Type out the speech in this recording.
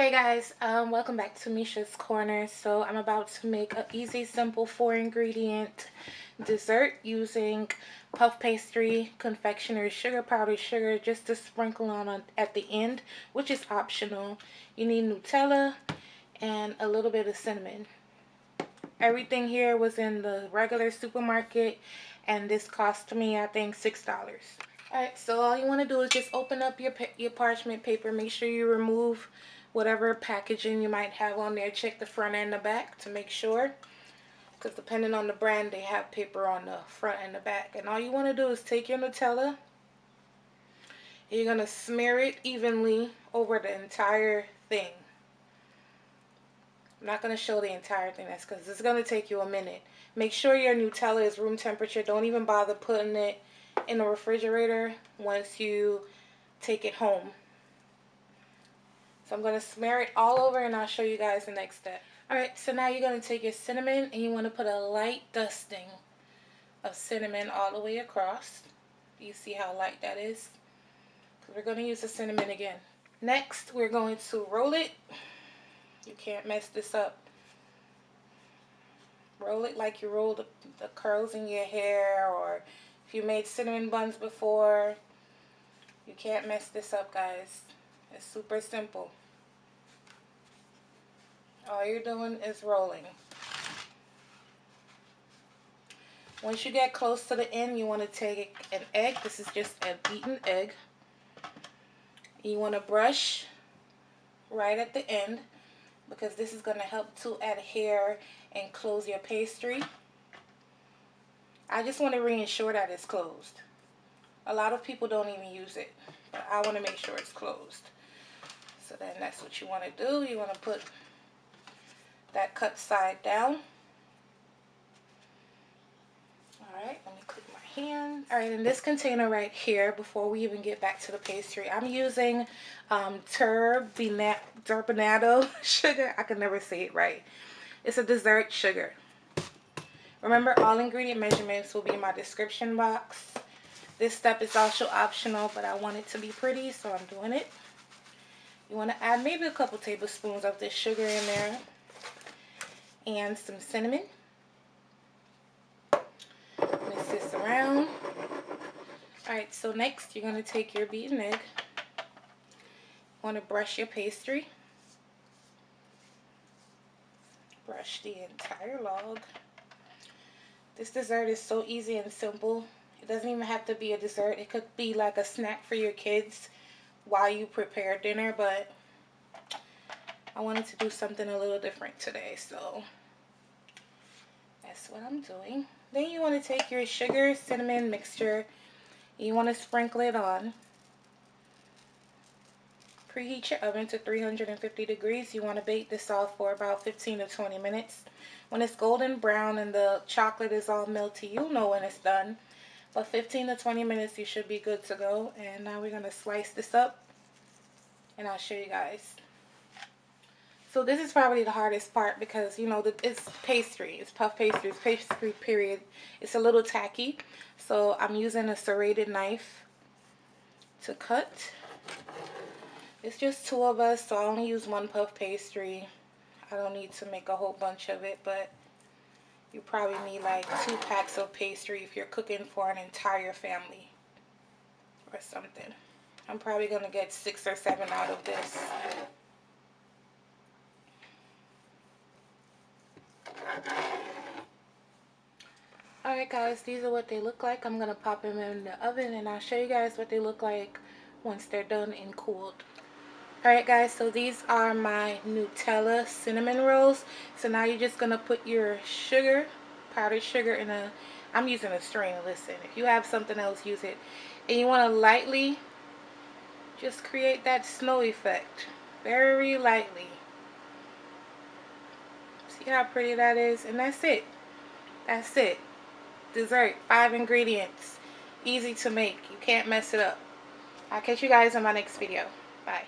Hey guys, welcome back to Mesha's Corner. So I'm about to make an easy, simple 4-ingredient dessert using puff pastry, confectioner's sugar, powdered sugar, just to sprinkle on at the end, which is optional. You need Nutella and a little bit of cinnamon. Everything here was in the regular supermarket, and this cost me, I think, $6. Alright, so all you want to do is just open up your parchment paper. Make sure you remove whatever packaging you might have on there. Check the front and the back to make sure, because depending on the brand, they have paper on the front and the back. And all you want to do is take your Nutella, and you're going to smear it evenly over the entire thing. I'm not going to show the entire thing, that's because it's going to take you a minute. Make sure your Nutella is room temperature. Don't even bother putting it in the refrigerator once you take it home. So I'm going to smear it all over, and I'll show you guys the next step. Alright, so now you're going to take your cinnamon, and you want to put a light dusting of cinnamon all the way across. You see how light that is? Because we're going to use the cinnamon again. Next, we're going to roll it. You can't mess this up. Roll it like you roll the curls in your hair, or if you made cinnamon buns before. You can't mess this up, guys. It's super simple. All you're doing is rolling. Once you get close to the end, you want to take an egg. This is just a beaten egg. You want to brush right at the end, because this is going to help to adhere and close your pastry. I just want to reassure that it's closed. A lot of people don't even use it, but I want to make sure it's closed. So then that's what you want to do. You want to put that cut side down. Alright, let me click my hand. Alright, in this container right here, before we even get back to the pastry, I'm using turbinado sugar. I can never say it right. It's a dessert sugar. Remember, all ingredient measurements will be in my description box. This step is also optional, but I want it to be pretty, so I'm doing it. You want to add maybe a couple tablespoons of this sugar in there, and some cinnamon. Mix this around. Alright, so next you're going to take your beaten egg. You want to brush your pastry. Brush the entire log. This dessert is so easy and simple. It doesn't even have to be a dessert. It could be like a snack for your kids while you prepare dinner, but I wanted to do something a little different today, so that's what I'm doing. Then you want to take your sugar cinnamon mixture, and you want to sprinkle it on. Preheat your oven to 350 degrees. You want to bake this off for about 15 to 20 minutes. When it's golden brown and the chocolate is all melty, you'll know when it's done. But 15 to 20 minutes, you should be good to go. And now we're going to slice this up, and I'll show you guys. So this is probably the hardest part, because, you know, it's pastry. It's puff pastry. It's pastry, period. It's a little tacky. So I'm using a serrated knife to cut. It's just 2 of us, so I only use 1 puff pastry. I don't need to make a whole bunch of it, but you probably need like 2 packs of pastry if you're cooking for an entire family or something. I'm probably going to get 6 or 7 out of this. Alright guys, these are what they look like. I'm going to pop them in the oven, and I'll show you guys what they look like once they're done and cooled. Alright guys, so these are my Nutella cinnamon rolls. So now you're just going to put your sugar, powdered sugar, in a, I'm using a strainer, listen. If you have something else, use it. And you want to lightly just create that snow effect. Very lightly. See how pretty that is? And that's it. That's it. Dessert, 5 ingredients. Easy to make. You can't mess it up. I'll catch you guys in my next video. Bye.